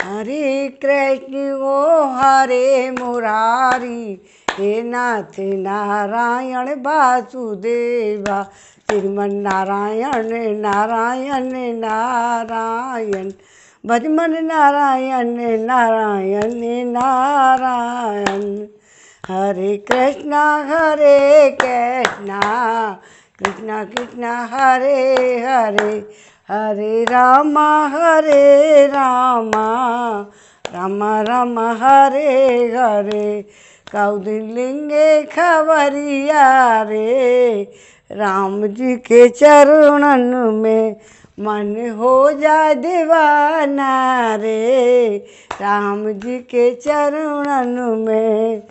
हरे कृष्ण ओ हरे मुरारी, हे नाथ नारायण वासुदेवा, श्रीमन नारायण नारायण नारायण, भजमन नारायण नारायण नारायण। हरे कृष्णा कृष्णा कृष्णा हरे हरे, हरे रामा राम राम हरे हरे। कौदिलिंगे खबरिया रे, राम जी के चरणन में मन हो जाए दीवाना रे, राम जी के चरणन में।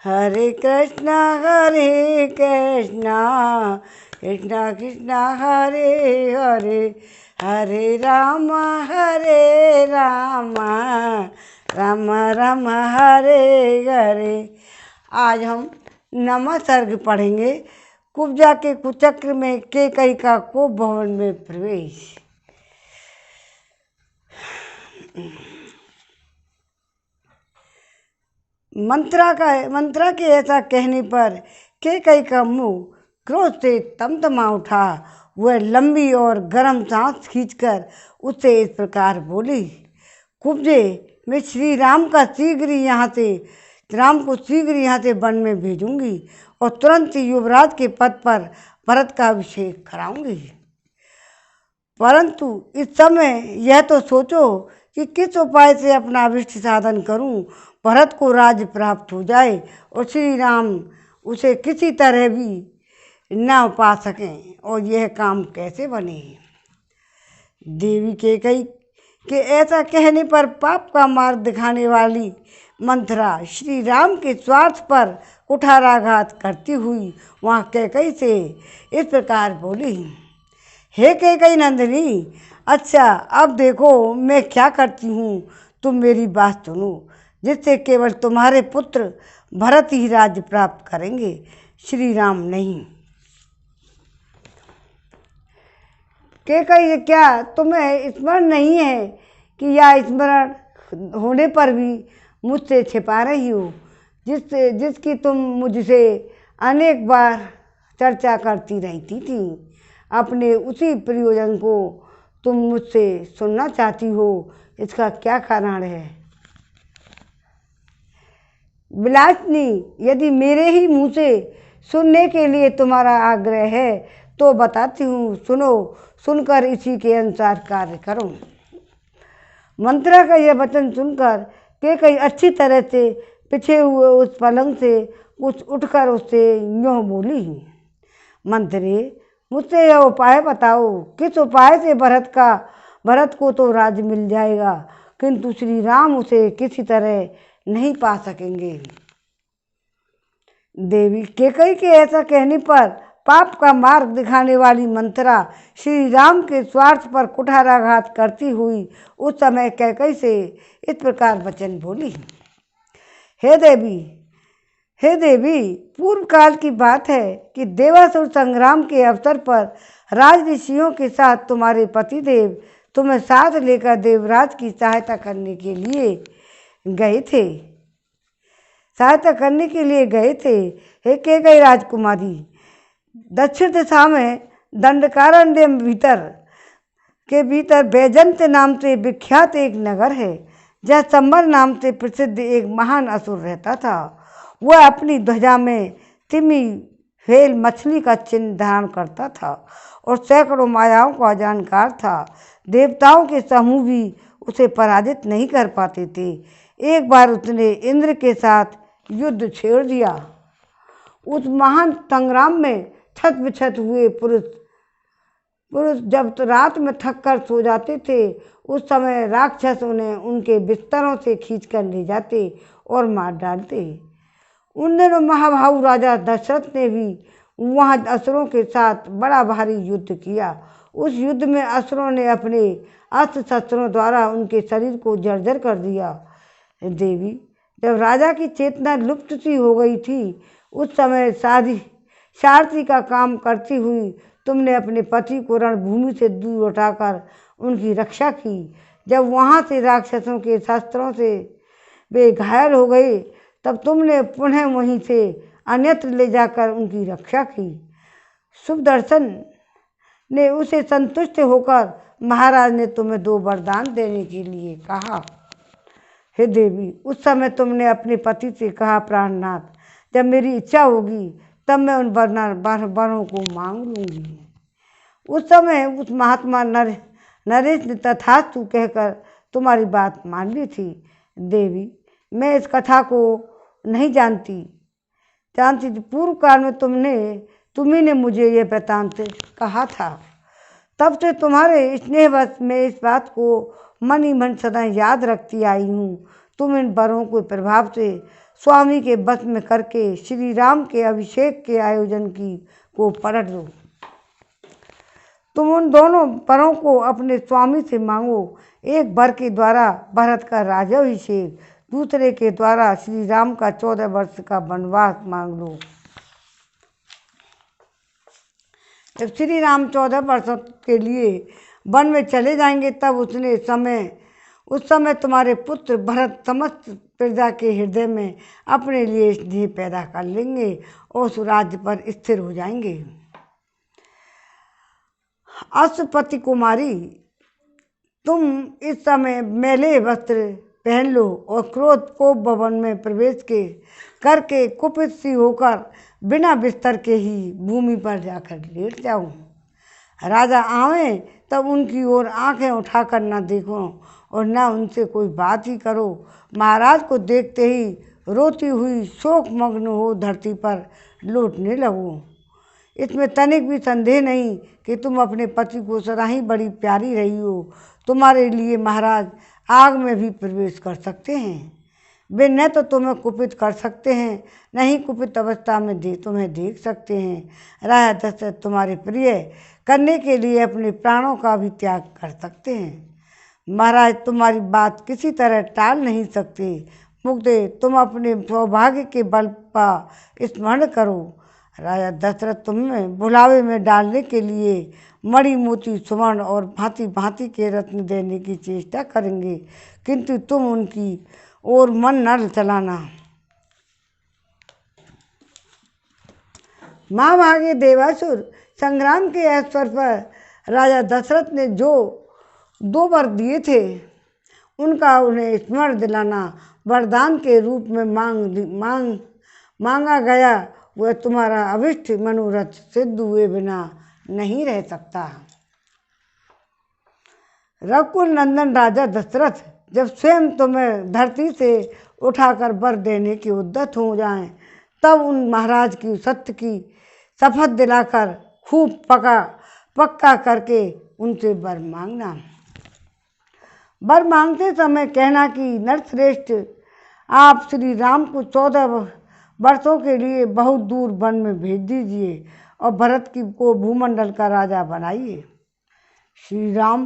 हरे कृष्णा कृष्णा कृष्णा हरे हरे, हरे राम राम राम हरे हरे। आज हम नमः सर्ग पढ़ेंगे। कुब्जा के कुचक्र में कैकई का कोप भवन में प्रवेश। मंत्रा के ऐसा कहने पर कैकई का मुंह क्रोध से तमतमा उठा। वह लंबी और गर्म सांस खींचकर उससे इस प्रकार बोली, कुब्जे, मैं श्री राम को शीघ्र यहाँ से वन में भेजूंगी और तुरंत युवराज के पद पर भरत का अभिषेक कराऊंगी। परंतु इस समय यह तो सोचो कि किस उपाय से अपना अभिष्ट साधन करूं, भरत को राज्य प्राप्त हो जाए और श्री राम उसे किसी तरह भी न पा सकें, और यह काम कैसे बने। देवी कैकई के ऐसा कहने पर पाप का मार्ग दिखाने वाली मंथरा श्री राम के स्वार्थ पर कुठाराघात करती हुई वहाँ कैकई से इस प्रकार बोली, हे कैकई नंदिनी, अच्छा अब देखो मैं क्या करती हूँ, तुम मेरी बात सुनो, जिससे केवल तुम्हारे पुत्र भरत ही राज्य प्राप्त करेंगे, श्री राम नहीं। कैकई, क्या तुम्हें स्मरण नहीं है कि यह स्मरण होने पर भी मुझसे छिपा रही हो, जिसकी तुम मुझसे अनेक बार चर्चा करती रहती थी। अपने उसी प्रयोजन को तुम मुझसे सुनना चाहती हो, इसका क्या कारण है। विलासिनी, यदि मेरे ही मुँह से सुनने के लिए तुम्हारा आग्रह है तो बताती हूँ, सुनो, सुनकर इसी के अनुसार कार्य करो। मंत्रा का यह वचन सुनकर कैकई अच्छी तरह से पिछे हुए उस पलंग से कुछ उठकर उससे यूँ बोली, मंत्रे, मुझसे यह उपाय बताओ, किस उपाय से भरत को तो राज्य मिल जाएगा, किंतु श्री राम उसे किसी तरह नहीं पा सकेंगे। देवी कैकई के ऐसा कहने पर पाप का मार्ग दिखाने वाली मंथरा श्री राम के स्वार्थ पर कुठाराघात करती हुई उस समय कैकई से इस प्रकार वचन बोली, हे देवी, पूर्व काल की बात है कि देवासुर संग्राम के अवसर पर राज ऋषियों के साथ तुम्हारे पतिदेव तुम्हें साथ लेकर देवराज की सहायता करने के लिए गए थे। हे कैकई राजकुमारी, दक्षिण दिशा में दंडकारण्य के भीतर बैजंत नाम से विख्यात एक नगर है, जहाँ संबर नाम से प्रसिद्ध एक महान असुर रहता था। वह अपनी ध्वजा में तिमी फेल मछली का चिन्ह धारण करता था और सैकड़ों मायाओं का जानकार था। देवताओं के समूह भी उसे पराजित नहीं कर पाते थे। एक बार उसने इंद्र के साथ युद्ध छेड़ दिया। उस महान संग्राम में छत बिछत हुए पुरुष जब तो रात में थक कर सो जाते थे, उस समय राक्षस उन्हें उनके बिस्तरों से खींचकर ले जाते और मार डालते। उन दिनों महाभाऊ राजा दशरथ ने भी वहाँ असुरों के साथ बड़ा भारी युद्ध किया। उस युद्ध में असुरों ने अपने अस्त्र शस्त्रों द्वारा उनके शरीर को जर्जर कर दिया। देवी, जब राजा की चेतना लुप्त सी हो गई थी, उस समय सारथी का काम करती हुई तुमने अपने पति को रणभूमि से दूर उठाकर उनकी रक्षा की। जब वहाँ से राक्षसों के शस्त्रों से वे घायल हो गए, तब तुमने पुनः वहीं से अन्यत्र ले जाकर उनकी रक्षा की। सुदर्शन ने उसे संतुष्ट होकर महाराज ने तुम्हें 2 वरदान देने के लिए कहा। हे देवी, उस समय तुमने अपने पति से कहा, प्राणनाथ, जब मेरी इच्छा होगी तब मैं उन वरों को मांग लूँगी। उस समय उस महात्मा नरेश ने तथास्तु कहकर तुम्हारी बात मान ली थी। देवी, मैं इस कथा को नहीं जानती थी। पूर्व काल में तुम्ही ने मुझे ये वृत्तांत कहा था। तब से तुम्हारे स्नेहवश मैं इस बात को मन ही मन सदा याद रखती आई हूँ। तुम इन वरों के प्रभाव से स्वामी के बस में करके श्री राम के अभिषेक के आयोजन को पलट दो। तुम उन दोनों वरों को अपने स्वामी से मांगो। एक वर के द्वारा भरत का राज्याभिषेक, दूसरे के द्वारा श्री राम का 14 वर्ष का वनवास मांग लो। जब श्री राम 14 वर्षों के लिए वन में चले जाएंगे, तब उस समय तुम्हारे पुत्र भरत समस्त प्रजा के हृदय में अपने लिए स्नेह पैदा कर लेंगे और उस राज्य पर स्थिर हो जाएंगे। अश्वपति कुमारी, तुम इस समय मैले वस्त्र पहन लो और क्रोध को भवन में प्रवेश करके कुपित सी होकर बिना बिस्तर के ही भूमि पर जाकर लेट जाओ। राजा आवे तब उनकी ओर आंखें उठाकर न देखो और न उनसे कोई बात ही करो। महाराज को देखते ही रोती हुई शोकमग्न हो धरती पर लौटने लगो। इसमें तनिक भी संदेह नहीं कि तुम अपने पति को सदा ही बड़ी प्यारी रही हो। तुम्हारे लिए महाराज आग में भी प्रवेश कर सकते हैं। वे न तो तुम्हें कुपित कर सकते हैं, न ही कुपित अवस्था में तुम्हें देख सकते हैं। राजा दशरथ तुम्हारे प्रिय करने के लिए अपने प्राणों का भी त्याग कर सकते हैं। महाराज तुम्हारी बात किसी तरह टाल नहीं सकते। मुग्धे, तुम अपने सौभाग्य के बल पर स्मरण करो। राजा दशरथ तुम्हें बुलावे में डालने के लिए मणि मोती सुवर्ण और भांति भांति के रत्न देने की चेष्टा करेंगे, किंतु तुम उनकी ओर मन न चलाना। महाभागे देवासुर संग्राम के अवसर पर राजा दशरथ ने जो 2 वर दिए थे, उनका उन्हें स्मरण दिलाना वरदान के रूप में मांगा गया। वह तुम्हारा अभिष्ट मनोरथ सिद्ध हुए बिना नहीं रह सकता। रघुकुल नंदन राजा दशरथ जब स्वयं तुम्हें धरती से उठाकर वर देने के उद्यत हो जाएं, तब उन महाराज की सत्य की शपथ दिलाकर खूब पक्का करके उनसे वर मांगना। वर मांगते समय कहना कि नरश्रेष्ठ, आप श्री राम को 14 वर्षों के लिए बहुत दूर वन में भेज दीजिए और भरत को भूमंडल का राजा बनाइए। श्री राम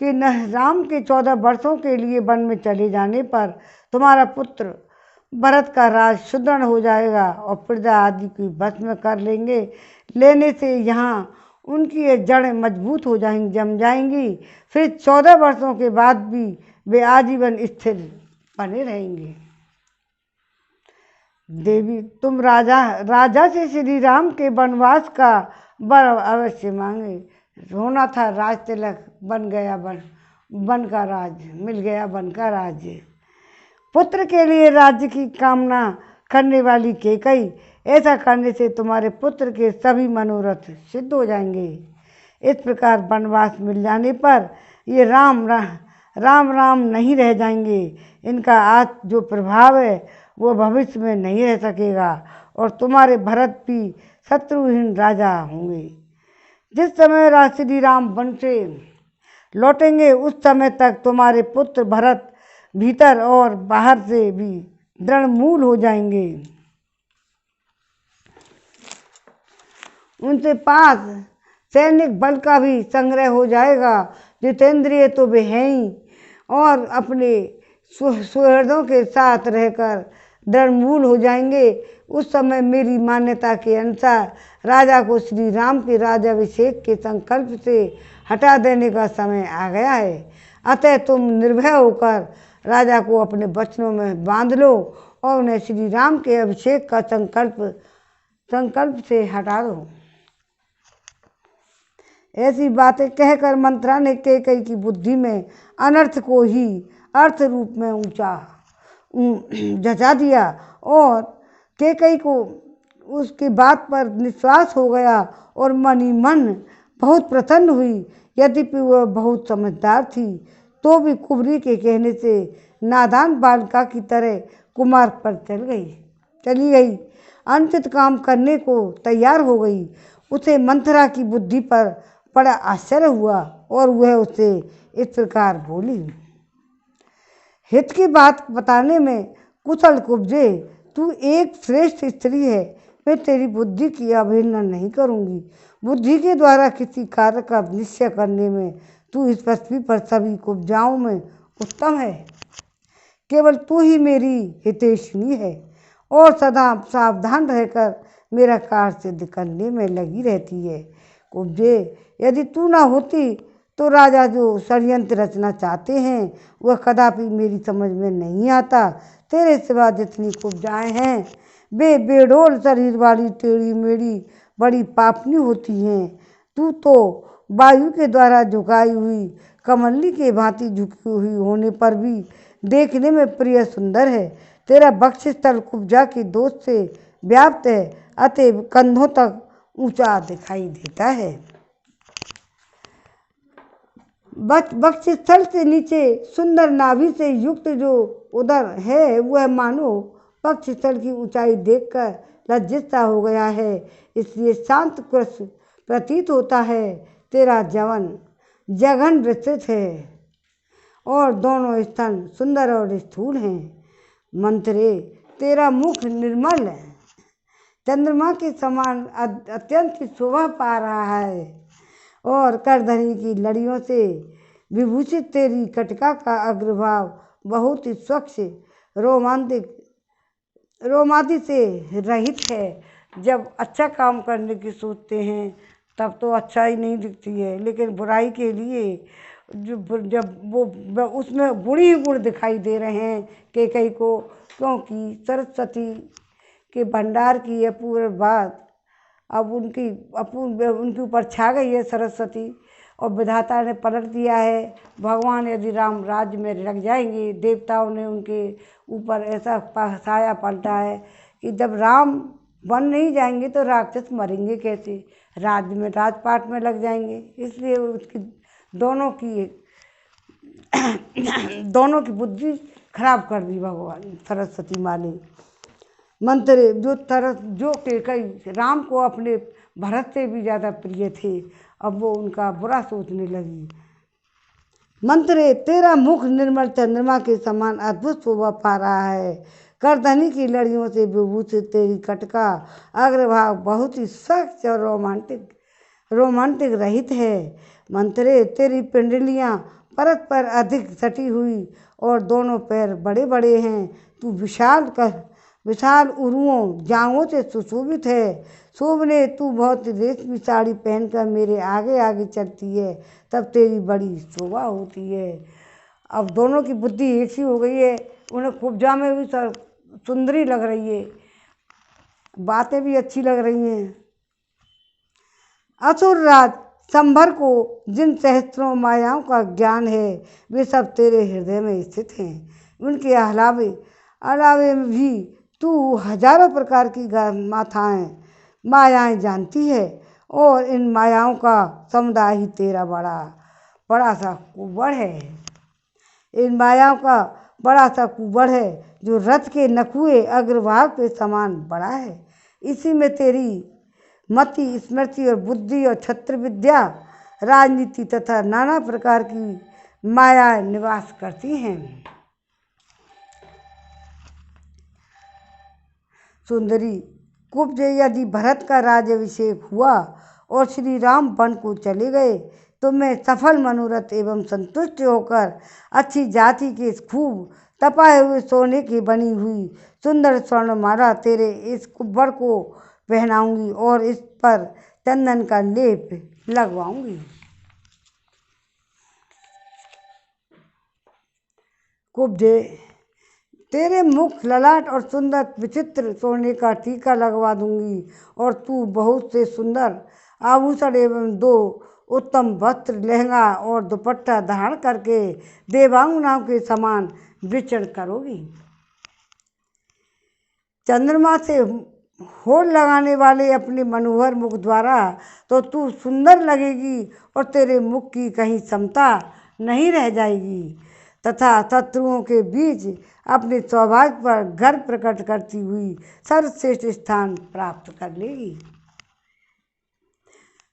के 14 वर्षों के लिए वन में चले जाने पर तुम्हारा पुत्र भरत का राज सुदृढ़ हो जाएगा और प्रजा आदि की भस्म कर लेने से यहाँ उनकी ये जड़ें मजबूत हो जम जाएंगी। फिर 14 वर्षों के बाद भी वे आजीवन स्थिर बने रहेंगे। देवी, तुम राजा से श्री राम के वनवास का वर अवश्य मांगे। होना था राज तिलक, बन गया वन का राज, मिल गया वन का राज्य। पुत्र के लिए राज्य की कामना करने वाली केकई, ऐसा करने से तुम्हारे पुत्र के सभी मनोरथ सिद्ध हो जाएंगे। इस प्रकार वनवास मिल जाने पर ये राम नहीं रह जाएंगे। इनका आज जो प्रभाव है वो भविष्य में नहीं रह सकेगा और तुम्हारे भरत भी शत्रुहीन राजा होंगे। जिस समय श्री राम वन से लौटेंगे, उस समय तक तुम्हारे पुत्र भरत भीतर और बाहर से भी दृढ़ मूल हो जाएंगे। उनके पास सैनिक बल का भी संग्रह हो जाएगा। जितेंद्रिय तो वे हैं ही और अपने सुहृदों के साथ रहकर दृढ़ मूल हो जाएंगे। उस समय मेरी मान्यता के अनुसार राजा को श्री राम के राज्याभिषेक के संकल्प से हटा देने का समय आ गया है। अतः तुम निर्भय होकर राजा को अपने वचनों में बांध लो और उन्हें श्री राम के अभिषेक का संकल्प से हटा दो। ऐसी बातें कहकर मंत्रा ने कैकेयी की बुद्धि में अनर्थ को ही अर्थ रूप में जचा दिया और कैकेयी को उसकी बात पर विश्वास हो गया और मन ही मन बहुत प्रसन्न हुई। यद्यपि वह बहुत समझदार थी तो भी कुंवरी के कहने से नादान बालिका की तरह कुमार पर चली गई। अनुचित काम करने को तैयार हो गई। उसे मंथरा की बुद्धि पर बड़ा आश्चर्य हुआ और वह उसे इस प्रकार बोली, हित की बात बताने में कुशल कुब्जे, तू एक श्रेष्ठ स्त्री है। मैं तेरी बुद्धि की अवहेलना नहीं करूँगी। बुद्धि के द्वारा किसी कार्य का निश्चय करने में तू इस पृथ्वी पर सभी कुब्जाओं में उत्तम है। केवल तू ही मेरी हितैषिणी है और सदा सावधान रहकर मेरा कार्य सिद्ध करने में लगी रहती है। कुब्जे, यदि तू ना होती तो राजा जो षड्यंत्र रचना चाहते हैं वह कदापि मेरी समझ में नहीं आता। तेरे सिवा जितनी कुब्जाएँ हैं वे बेडोल शरीर वाली टेढ़ी मेढ़ी बड़ी पापनी होती हैं। तू तो वायु के द्वारा झुकाई हुई कमली के भांति झुकी हुई होने पर भी देखने में प्रिय सुंदर है। तेरा वक्षस्थल कुब्जा के दोष से व्याप्त है, अतएव कंधों तक ऊंचा दिखाई देता है। वक्षस्थल से नीचे सुंदर नाभि से युक्त जो उदर है वह मानो वक्षस्थल की ऊंचाई देखकर लज्जित सा हो गया है, इसलिए शांत कृश प्रतीत होता है। तेरा जवन जघन विस्तृत है और दोनों स्तन सुंदर और स्थूल हैं। मंत्रे, तेरा मुख निर्मल है, चंद्रमा के समान अत्यंत शोभा पा रहा है और करधनी की लड़ियों से विभूषित तेरी कटका का अग्रभाव बहुत ही स्वच्छ रोमांचि से रहित है। जब अच्छा काम करने की सोचते हैं तब तो अच्छा ही नहीं दिखती है, लेकिन बुराई के लिए जब वो उसमें गुण ही गुण दिखाई दे रहे हैं कैकेयी को, क्योंकि सरस्वती के भंडार की अपूर्व बात अब उनके ऊपर छा गई है सरस्वती, और विधाता ने पलट दिया है। भगवान यदि राम राज्य में लग जाएंगे, देवताओं ने उनके ऊपर ऐसा साया पलटा है कि जब राम बन नहीं जाएंगे तो राक्षस मरेंगे कैसे, राज्य में राजपाट में लग जाएंगे। इसलिए उसकी दोनों की बुद्धि खराब कर दी भगवान सरस्वती माँ ने। मंत्रे, जो कैकेयी राम को अपने भरत से भी ज़्यादा प्रिय थे, अब वो उनका बुरा सोचने लगी। मंत्रे, तेरा मुख निर्मल चंद्रमा के समान अद्भुत शोभा पा रहा है। करधनी की लड़ियों से विभूषित तेरी कटका अग्रभाग बहुत ही स्वच्छ और रोमांटिक रहित है। मंत्रे, तेरी पिंडलियाँ परस्पर अधिक सटी हुई और दोनों पैर बड़े बड़े हैं। तू विशाल उरुओं जांघों से सुशोभित है। शोभने तू बहुत रेशमी साड़ी पहनकर मेरे आगे आगे चलती है, तब तेरी बड़ी शोभा होती है। अब दोनों की बुद्धि एक सी हो गई है, उन्हें कुब्जा में भी सुंदरी लग रही है, बातें भी अच्छी लग रही हैं। असुरराज संभर को जिन सहस्त्रों मायाओं का ज्ञान है वे सब तेरे हृदय में स्थित हैं। उनके अलावे भी तू हजारों प्रकार की मायाएं जानती है और इन मायाओं का समुदाय ही तेरा बड़ा सा कुबड़ है। इन मायाओं का बड़ा सा कुबड़ है जो रथ के नकुए अग्रभाग के समान बड़ा है। इसी में तेरी मति, स्मृति और बुद्धि और छत्र विद्या, राजनीति तथा नाना प्रकार की माया निवास करती हैं। सुंदरी कुब्जे, यदि भरत का राज्याभिषेक हुआ और श्री राम वन को चले गए तो मैं सफल मनोरथ एवं संतुष्ट होकर अच्छी जाति के खूब तपाए हुए सोने की बनी हुई सुंदर स्वर्णमाला तेरे इस कुब्बड़ को पहनाऊंगी और इस पर चंदन का लेप लगवाऊंगी। कुब्जे, तेरे मुख, ललाट और सुंदर विचित्र सोने का टीका लगवा दूंगी और तू बहुत से सुंदर आभूषण एवं 2 उत्तम वस्त्र, लहंगा और दुपट्टा धारण करके देवांगनाओं के समान विचरण करोगी। चंद्रमा से होड़ लगाने वाले अपने मनोहर मुख द्वारा तो तू सुंदर लगेगी और तेरे मुख की कहीं समता नहीं रह जाएगी तथा शत्रुओं के बीच अपने सौभाग्य पर गर्व प्रकट करती हुई सर्वश्रेष्ठ स्थान प्राप्त कर लेगी।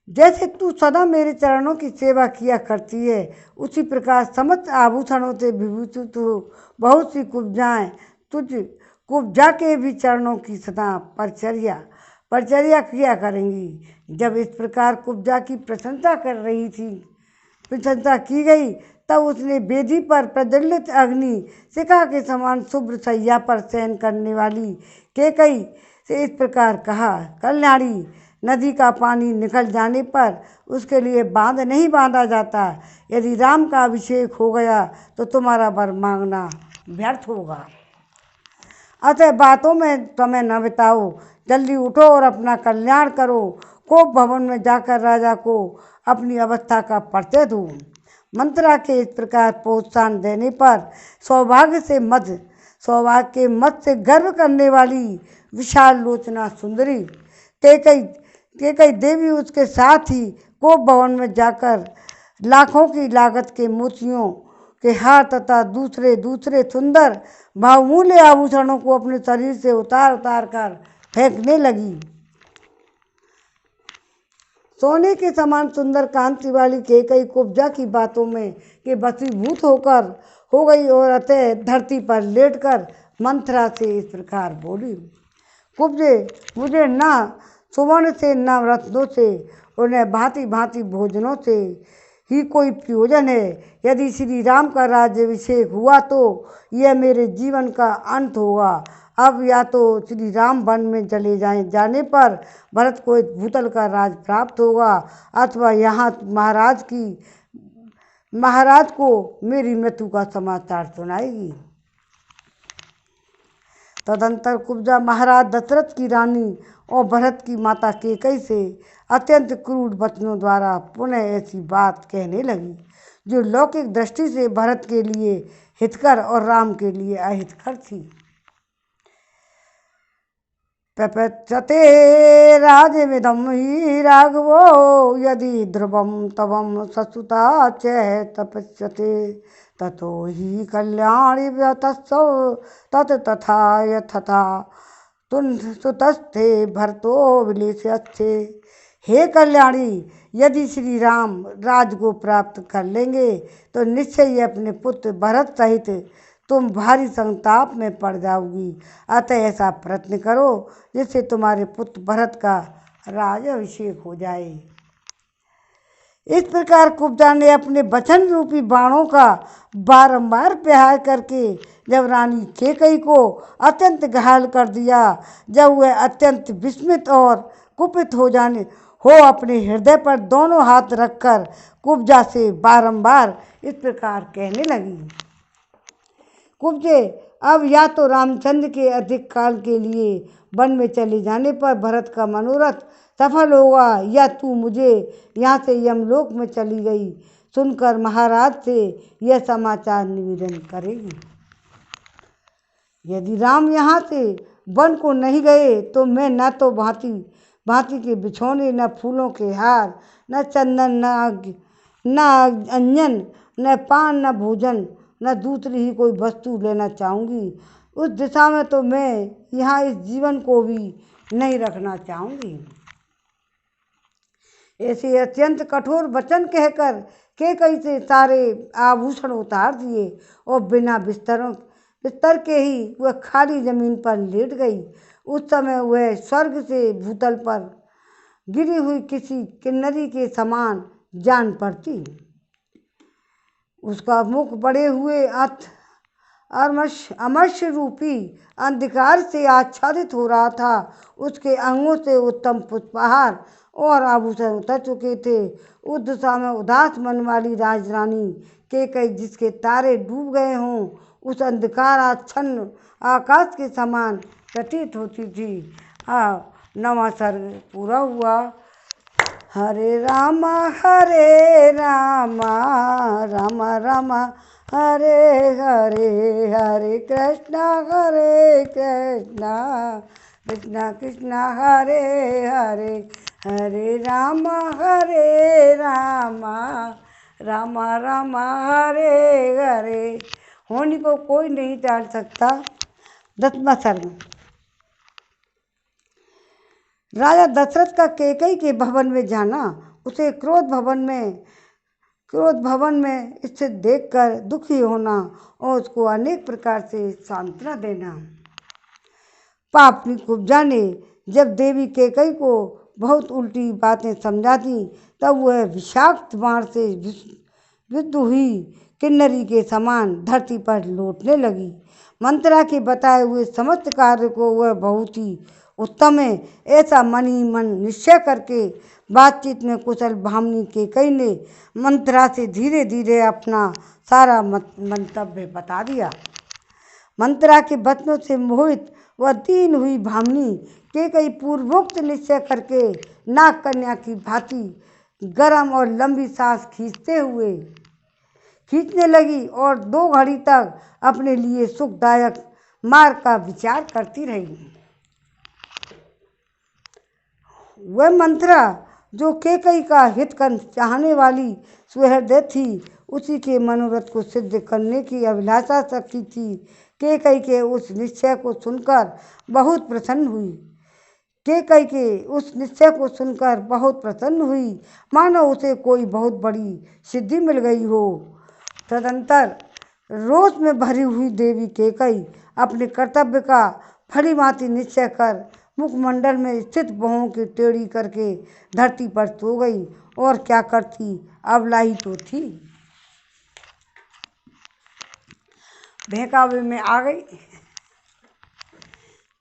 जैसे तू सदा मेरे चरणों की सेवा किया करती है, उसी प्रकार समस्त आभूषणों से विभूषित हो बहुत सी कुब्जाएं तुझ कुब्जा के भी चरणों की सदा परिचर्या किया करेंगी। जब इस प्रकार कुब्जा की प्रशंसा की गई, तब उसने वेदी पर प्रज्वलित अग्नि शिखा के समान शुभ्र शैया पर शयन करने वाली कैकेयी से इस प्रकार कहा, कल्याणी, नदी का पानी निकल जाने पर उसके लिए बांध नहीं बांधा जाता। यदि राम का अभिषेक हो गया तो तुम्हारा वर मांगना व्यर्थ होगा। अतः बातों में समय न बिताओ, जल्दी उठो और अपना कल्याण करो। कोप भवन में जाकर राजा को अपनी अवस्था का परिचय दो। मंत्रा के इस प्रकार प्रोत्साहन देने पर सौभाग्य के मत से गर्व करने वाली विशाल लोचना सुंदरी कैकेयी देवी उसके साथ ही कोप भवन में जाकर लाखों की लागत के मोतियों के हार तथा दूसरे सुंदर बहुमूल्य आभूषणों को अपने शरीर से उतार कर फेंकने लगी। सोने के समान सुंदर कांति वाली कैकेयी कुब्जा की बातों में के वशीभूत हो गई और अतः धरती पर लेटकर मंथरा से इस प्रकार बोली, कुब्जे, मुझे न सुवर्ण से न रत्नों से और न भांति भांति भोजनों से ही कोई प्रयोजन है। यदि श्री राम का राज्याभिषेक हुआ तो यह मेरे जीवन का अंत होगा। अब या तो श्री राम वन में चले जाने पर भरत को इस भूतल का राज प्राप्त होगा, अथवा यहाँ महाराज को मेरी मृत्यु का समाचार सुनाएगी। तदंतर कुब्जा महाराज दशरथ की रानी और भरत की माता कैकेयी से अत्यंत क्रूर वचनों द्वारा पुनः ऐसी बात कहने लगी जो लौकिक दृष्टि से भरत के लिए हितकर और राम के लिए अहितकर थी। प्रपच्यते राजमिदं हि राघवो यदि ध्रुवं तवं ससुता च तपस्यते ततो हि कल्याणी व्यतस्सौ तत् तथा यथथा सुतस्थे भरतो विलेस्यस्थे। हे कल्याणी, यदि श्री राम राज को प्राप्त कर लेंगे तो निश्चय ही अपने पुत्र भरत सहित तुम भारी संताप में पड़ जाओगी। अतः ऐसा प्रयत्न करो जिससे तुम्हारे पुत्र भरत का राज्याभिषेक हो जाए। इस प्रकार कुब्जा ने अपने वचन रूपी बाणों का बारंबार प्रहार करके जब रानी कैकेयी को अत्यंत घायल कर दिया, जब वह अत्यंत विस्मित और कुपित हो अपने हृदय पर दोनों हाथ रखकर कुब्जा से बारंबार इस प्रकार कहने लगी, कुब्जे, अब या तो रामचंद्र के अधिक काल के लिए वन में चले जाने पर भरत का मनोरथ सफल होगा, या तू मुझे यहाँ से यमलोक में चली गई सुनकर महाराज से यह समाचार निवेदन करेगी। यदि राम यहाँ से वन को नहीं गए तो मैं न तो भांति के बिछौने, न फूलों के हार, न चंदन, न अंजन, न पान, न भोजन, न दूसरी ही कोई वस्तु लेना चाहूँगी। उस दिशा में तो मैं यहाँ इस जीवन को भी नहीं रखना चाहूँगी। ऐसे अत्यंत कठोर वचन कहकर कैकेयी से सारे आभूषण उतार दिए और बिना बिस्तर के ही वह खाली जमीन पर लेट गई। उस समय वह स्वर्ग से भूतल पर गिरी हुई किसी किन्नरी के समान जान पड़ती। उसका मुख बड़े हुए अमर्ष रूपी अंधकार से आच्छादित हो रहा था। उसके अंगों से उत्तम पुष्पहार और आभूषण उतर चुके थे। उस दिशा में उदास मन वाली राजरानी कैकेयी, जिसके तारे डूब गए हों उस अंधकाराच्छन्न आकाश के समान प्रतीत होती थी। नवा सर्ग पूरा हुआ। हरे रामा राम राम हरे हरे, हरे कृष्णा कृष्णा कृष्णा हरे हरे, हरे राम राम राम हरे हरे। होनी को कोई नहीं टाल सकता। 10वां सर्ग। राजा दशरथ का कैकेयी के भवन में जाना, उसे क्रोध भवन में स्थित देखकर दुखी होना और उसको अनेक प्रकार से सांत्वना देना। पापनी खूब जाने, जब देवी कैकेयी को बहुत उल्टी बातें समझाती तब वह विषाक्त बाण से विद्ध हुई किन्नरी के समान धरती पर लौटने लगी। मंत्रा के बताए हुए समस्त कार्य को वह बहुत ही उत्तम है, ऐसा मन ही मन निश्चय करके बातचीत में कुशल भामिनी कैकेयी ने मंत्रा से धीरे धीरे अपना सारा मंतव्य बता दिया। मंत्रा के वचनों से मोहित व दीन हुई भामिनी कैकेयी पूर्वोक्त निश्चय करके नाग कन्या की भांति गरम और लंबी सांस खींचने लगी और 2 घड़ी तक अपने लिए सुखदायक मार्ग का विचार करती रही। वह मंत्रा जो कैकेयी का हित चाहने वाली सुहृदय थी, उसी के मनोरथ को सिद्ध करने की अभिलाषा शक्ति थी। कैकेयी के उस निश्चय को सुनकर बहुत प्रसन्न हुई, मानो उसे कोई बहुत बड़ी सिद्धि मिल गई हो। तदंतर रोष में भरी हुई देवी कैकेयी अपने कर्तव्य का फलीभांति निश्चय कर मुखमंडल में स्थित भौहों की टेढ़ी करके धरती पर सो गई। और क्या करती, अबलाही तो थी, बहकावे में आ गई।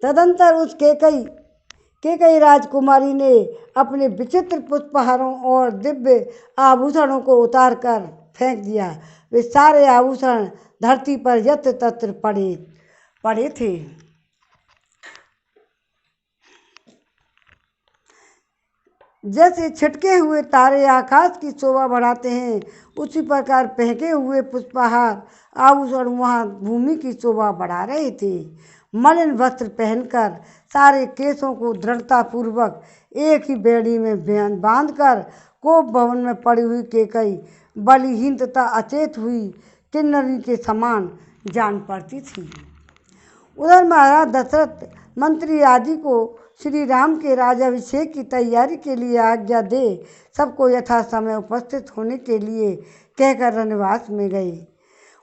तदंतर उस कैकेयी राजकुमारी ने अपने विचित्र पुष्पहारों और दिव्य आभूषणों को उतार कर फेंक दिया। वे सारे आभूषण धरती पर यत्र तत्र पड़े थे। जैसे छिटके हुए तारे आकाश की शोभा बढ़ाते हैं, उसी प्रकार फेंके हुए पुष्पहार आभूषण वहाँ भूमि की शोभा बढ़ा रहे थे। मलिन वस्त्र पहनकर सारे केशों को दृढ़तापूर्वक एक ही बेड़ी में बांधकर कोप भवन में पड़ी हुई कैकेयी बलहीन तथा अचेत हुई किन्नरी के समान जान पड़ती थी। उधर महाराज दशरथ मंत्री आदि को श्री राम के राज्याभिषेक की तैयारी के लिए आज्ञा दे सबको यथा समय उपस्थित होने के लिए कहकर रनवास में गए।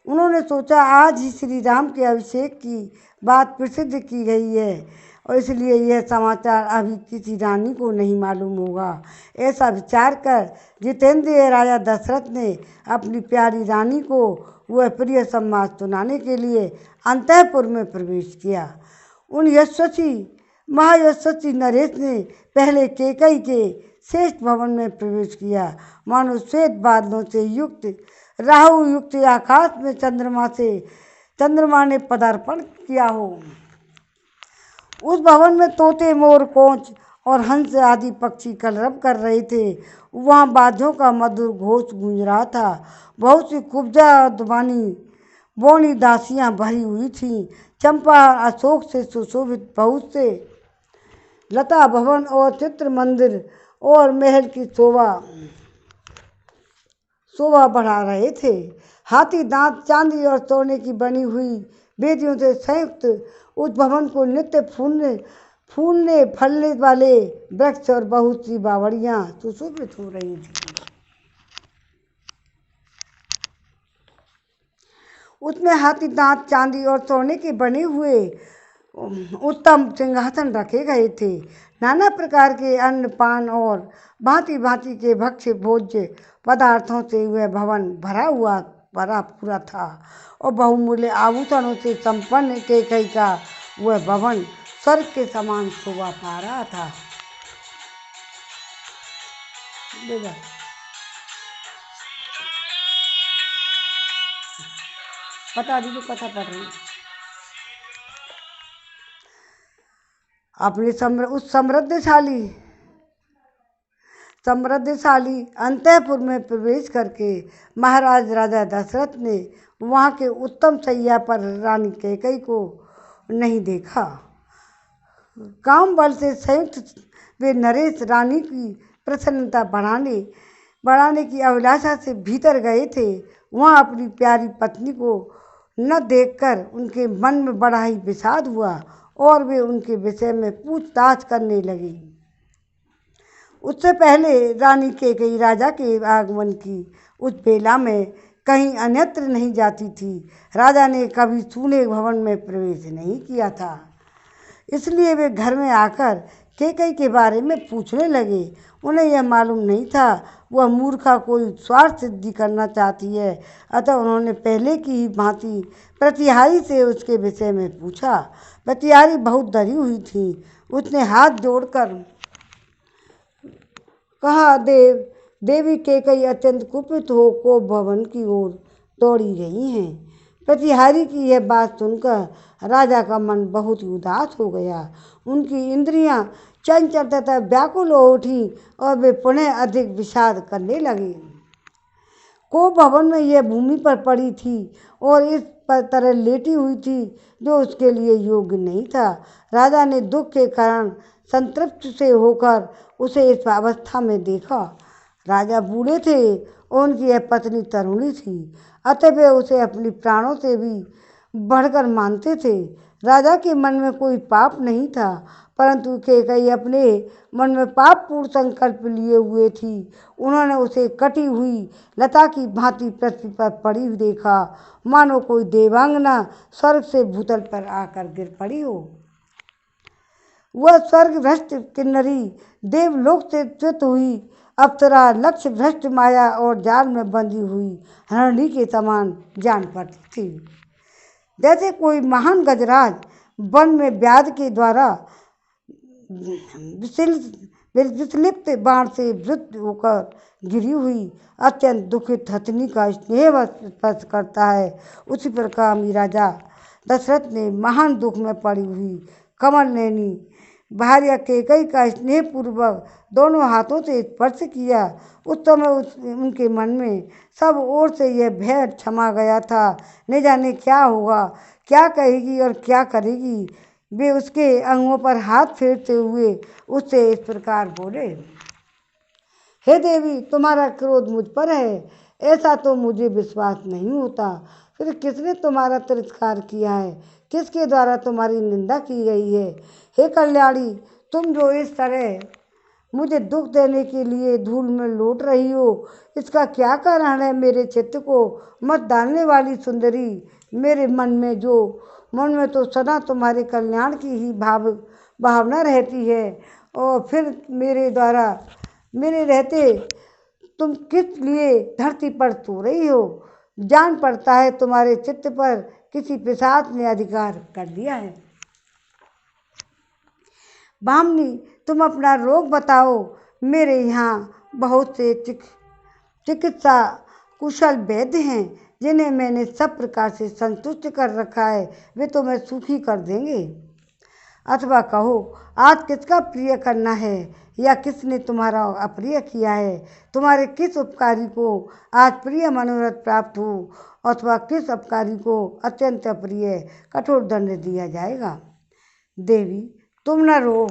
उन्होंने सोचा आज ही श्री राम के अभिषेक की बात प्रसिद्ध की गई है और इसलिए यह समाचार अभी किसी रानी को नहीं मालूम होगा। ऐसा विचार कर जितेंद्रिय राजा दशरथ ने अपनी प्यारी रानी को वह प्रिय संवाद सुनाने के लिए अंतःपुर में प्रवेश किया। उन महायशस्वी नरेश ने पहले कैकेयी के श्रेष्ठ भवन में प्रवेश किया। मानो श्वेत बादलों से युक्त राहु युक्त आकाश में चंद्रमा ने पदार्पण किया हो। उस भवन में तोते, मोर, कोंच और हंस आदि पक्षी कलरव कर रहे थे। वहाँ बाजों का मधुर घोष गूंज रहा था। बहुत सी कुब्जा बौनी दासियाँ भरी हुई थीं। चंपा अशोक से सुशोभित बहुत से लता भवन और चित्र मंदिर और महल की शोभा बढ़ा रहे थे। हाथी दांत, चांदी और सोने की बनी हुई वेदियों से संयुक्त उस भवन को नित्य फूलने फलने वाले वृक्ष और बहुत सी बावड़ियां सुशोभित हो रही थी। उसमें हाथी दांत, चांदी और सोने के बने हुए उत्तम सिंहासन रखे गए थे। नाना प्रकार के अन्न पान और भांति भांति के भक्ष्य भोज्य पदार्थों से वह भवन भरा पूरा था और बहुमूल्य आभूषणों से संपन्न कैकेयी का वह भवन स्वर्ग के समान शोभा पा रहा था। बता दीजिए, कथा पढ़ रही हूँ। अपने उस समृद्धशाली अंतःपुर में प्रवेश करके महाराज राजा दशरथ ने वहाँ के उत्तम शैया पर रानी कैकेयी को नहीं देखा। काम बल से संयुक्त वे नरेश रानी की प्रसन्नता बढ़ाने की अभिलाषा से भीतर गए थे। वहाँ अपनी प्यारी पत्नी को न देखकर उनके मन में बड़ा ही विषाद हुआ और वे उनके विषय में पूछताछ करने लगी। उससे पहले रानी कैकेयी राजा के आगमन की उस बेला में कहीं अन्यत्र नहीं जाती थी। राजा ने कभी सूने भवन में प्रवेश नहीं किया था, इसलिए वे घर में आकर कैकेयी के बारे में पूछने लगे। उन्हें यह मालूम नहीं था वह मूर्खा कोई स्वार्थ सिद्धि करना चाहती है, अतः उन्होंने पहले की ही भांति प्रतिहारी से उसके विषय में पूछा। प्रतिहारी बहुत डरी हुई थी। उसने हाथ जोड़कर कहा, देवी कैकेयी अत्यंत कुपित हो कोप भवन की ओर दौड़ी गई हैं। प्रतिहारी की यह बात सुनकर राजा का मन बहुत ही उदास हो गया। उनकी इंद्रियां चंचल तथा व्याकुल हो उठी और वे पुनः अधिक विषाद करने लगे। कोप भवन में यह भूमि पर पड़ी थी और इस पर तरह लेटी हुई थी जो उसके लिए योग्य नहीं था। राजा ने दुख के कारण संतृप्त से होकर उसे इस अवस्था में देखा। राजा बूढ़े थे और उनकी यह पत्नी तरुणी थी, अतः वे उसे अपनी प्राणों से भी बढ़कर मानते थे। राजा के मन में कोई पाप नहीं था, परंतु कैकेयी अपने मन में पापपूर्ण संकल्प लिए हुए थी। उन्होंने उसे कटी हुई लता की भांति पृथ्वी पर पड़ी देखा, मानो कोई देवांगना स्वर्ग से भूतल पर आकर गिर पड़ी हो। वह स्वर्ग भ्रष्ट किन्नरी देवलोक से च्युत हुई अप्सरा लक्ष्य भ्रष्ट माया और जाल में बंधी हुई हरणी के समान जान पड़ती थी। जैसे कोई महान गजराज वन में व्याध के द्वारा विस्लिप्त बाण से वृद्ध होकर गिरी हुई अत्यंत दुखित हथनी का स्नेह स्पर्श करता है, उसी प्रकार राजा दशरथ ने महान दुख में पड़ी हुई कमल नैनी भार्या कैकेयी का स्नेहपूर्वक दोनों हाथों से स्पर्श किया। उस समय उनके मन में सब ओर से यह भय छमा गया था, न जाने क्या होगा, क्या कहेगी और क्या करेगी। वे उसके अंगों पर हाथ फेरते हुए उससे इस प्रकार बोले, हे देवी, तुम्हारा क्रोध मुझ पर है, ऐसा तो मुझे विश्वास नहीं होता। फिर किसने तुम्हारा तिरस्कार किया है, किसके द्वारा तुम्हारी निंदा की गई है। हे कल्याणी, तुम जो इस तरह मुझे दुख देने के लिए धूल में लौट रही हो, इसका क्या कारण है। मेरे चित्त को मत डालने वाली सुंदरी, मेरे मन में तो सदा तुम्हारे कल्याण की ही भावना रहती है, और फिर मेरे रहते तुम किस लिए धरती पर सो रही हो। जान पड़ता है तुम्हारे चित्त पर किसी पिशाच ने अधिकार कर लिया है। भामिनी, तुम अपना रोग बताओ। मेरे यहाँ बहुत से चिकित्सा कुशल वैद्य हैं, जिन्हें मैंने सब प्रकार से संतुष्ट कर रखा है, वे तुम्हें सुखी कर देंगे। अथवा कहो, आज किसका प्रिय करना है या किसने तुम्हारा अप्रिय किया है। तुम्हारे किस उपकारी को आज प्रिय मनोरथ प्राप्त हो, अथवा किस अपकारी को अत्यंत अप्रिय कठोर दंड दिया जाएगा। देवी, तुम न रो,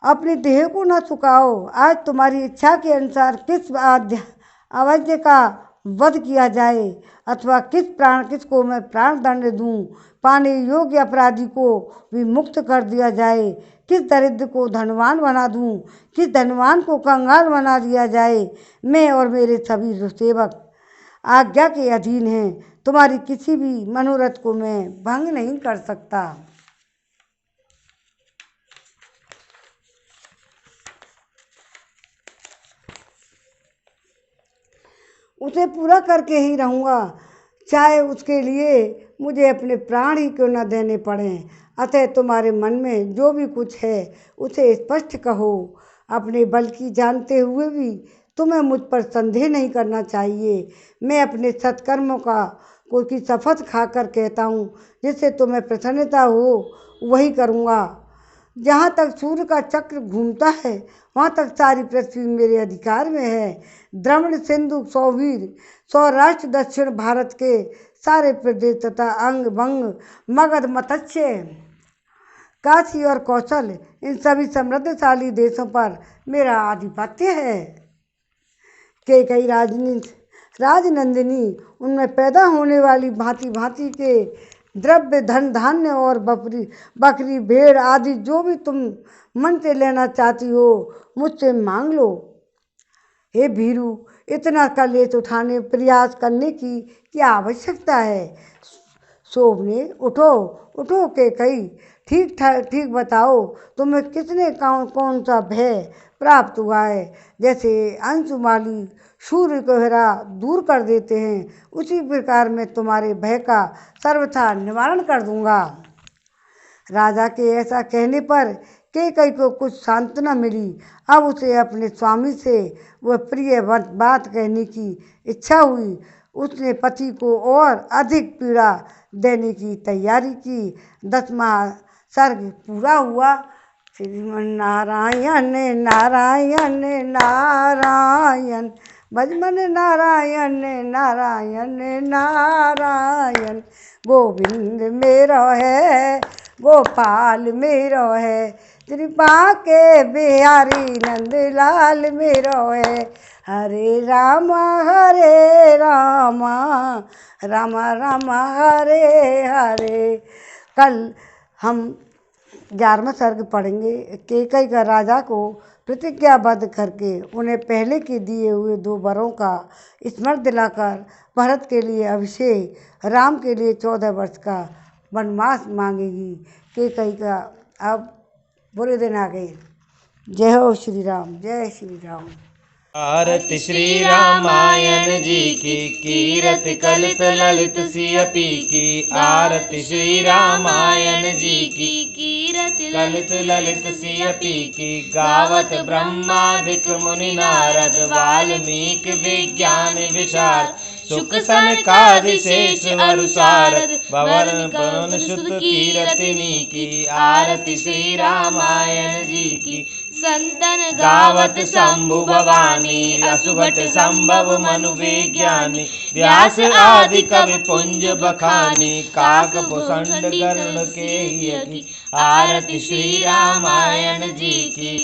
अपने देह को न चुकाओ। आज तुम्हारी इच्छा के अनुसार किस अवैध का वध किया जाए, अथवा किसको मैं प्राण दंड दूं। पाने योग्य अपराधी को भी मुक्त कर दिया जाए, किस दरिद्र को धनवान बना दूं, किस धनवान को कंगाल बना दिया जाए। मैं और मेरे सभी सेवक आज्ञा के अधीन हैं, तुम्हारी किसी भी मनोरथ को मैं भंग नहीं कर सकता। उसे पूरा करके ही रहूँगा, चाहे उसके लिए मुझे अपने प्राण ही क्यों न देने पड़ें। अतः तुम्हारे मन में जो भी कुछ है उसे स्पष्ट कहो। अपने बल की जानते हुए भी तुम्हें मुझ पर संदेह नहीं करना चाहिए। मैं अपने सत्कर्मों की शपथ खाकर कहता हूँ, जिससे तुम्हें प्रसन्नता हो वही करूँगा। जहाँ तक सूर्य का चक्र घूमता है वहाँ तक सारी पृथ्वी मेरे अधिकार में है। द्रविड़, सिंधु, सौवीर, सौराष्ट्र, दक्षिण भारत के सारे प्रदेश तथा अंग भंग, मगध, मत्स्य, काशी और कौशल, इन सभी समृद्धशाली देशों पर मेरा आधिपत्य है। कैकेयी राजनंदिनी, उनमें पैदा होने वाली भांति भांति के द्रव्य, धन धान्य और बकरी भेड़ आदि जो भी तुम मन से लेना चाहती हो मुझसे मांग लो। हे भीरू, इतना कलेश उठाने प्रयास करने की क्या आवश्यकता है। शोभने, उठो उठो कैकेयी, ठीक बताओ, तुम्हें किसने कौन सा भय प्राप्त हुआ है। जैसे अंशुमाली सूर्य को हरा दूर कर देते हैं, उसी प्रकार मैं तुम्हारे भय का सर्वथा निवारण कर दूंगा। राजा के ऐसा कहने पर कैकेयी को कुछ सांत्वना मिली। अब उसे अपने स्वामी से वह प्रिय बात कहने की इच्छा हुई। उसने पति को और अधिक पीड़ा देने की तैयारी की। 10वां सर्ग पूरा हुआ। श्रीमन नारायण नारायण नारायण, भजमन नारायण नारायण नारायण। गोविंद मेरो है, गोपाल मेरो है, कृपा के बिहारी नंदलाल मेरो है। हरे राम राम राम हरे हरे। कल हम 11वां सर्ग पढ़ेंगे। कैकेयी का राजा को प्रतिज्ञाबद्ध करके उन्हें पहले के दिए हुए 2 वरों का स्मरण दिलाकर भरत के लिए अभिषेक, राम के लिए 14 वर्ष का वनवास मांगेगी। कैकेयी का अब बुरे दिन आ गए। जय हो श्री राम, जय श्री राम। आरती श्री रामायण जी की, कीरत कलित ललित सियपी की। आरती श्री रामायण जी की, कीरत कलित ललित सियपी की। गावत ब्रह्मादिक मुनि नारद, वाल्मीकि विज्ञान विशारद। सुख सनकादि शेष अरु सारद, भवन पवन सुत कीरतिनी की। आरती श्री रामायण जी की, संतन गावत शंभु भवानी। असुभट संभव मनु विज्ञानी, व्यास आदि कवि पुंज बखानी। काक भूषण गरुड़ के यज्ञ। आरती श्री रामायण जी की,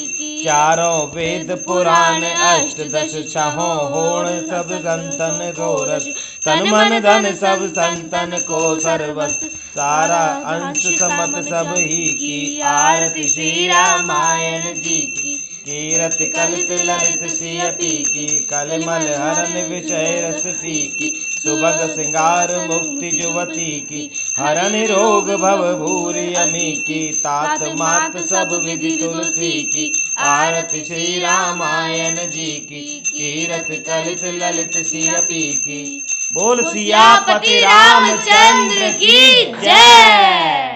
चारों वेद पुराण अष्टदश छहों होण सब संतन को रस। तन मन धन सब संतन को सर्वस्व, सारा अंश समत सब ही की। आरती श्री रामायण जी की, कीरत कलित ललित सियपी की। कलिमल हरन विषय रस पीकी, सुभग श्रृंगार मुक्ति जुवती की। हरन रोग भव भूरि अमी की, तात मात सब विधि तुलसी की। आरती श्री रामायण जी की, कीरत कलित ललित सियपी की। बोल सियापति रामचंद्र की जय।